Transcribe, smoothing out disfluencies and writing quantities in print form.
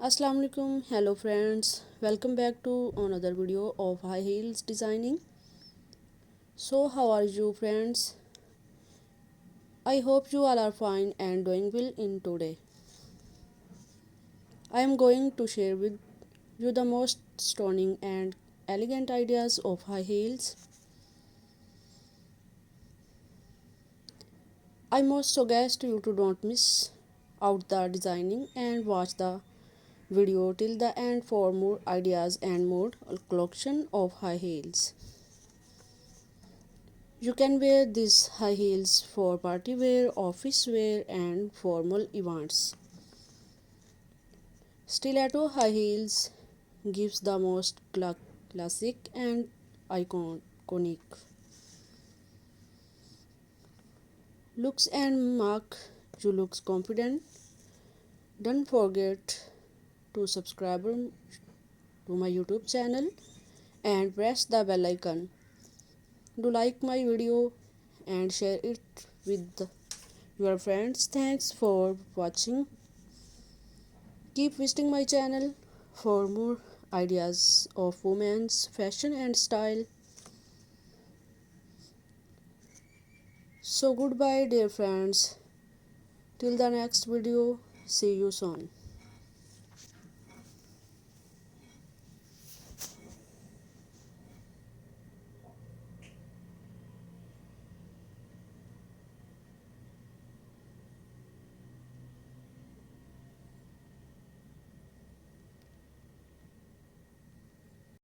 Assalamu alaikum. Hello friends, welcome back to another video of high heels designing. So how are you friends? I hope you all are fine and doing well in today. I am going to share with you the most stunning and elegant ideas of high heels. I most suggest you to don't miss out the designing and watch the video till the end for more ideas and more collection of high heels. You can wear these high heels for party wear, office wear, and formal events. Stiletto high heels gives the most classic and iconic looks and mark you looks confident. Don't forget to subscribe to my YouTube channel and press the bell icon. Do like my video and share it with your friends. Thanks for watching. Keep visiting my channel for more ideas of women's fashion and style. So goodbye dear friends. Till the next video. See you soon.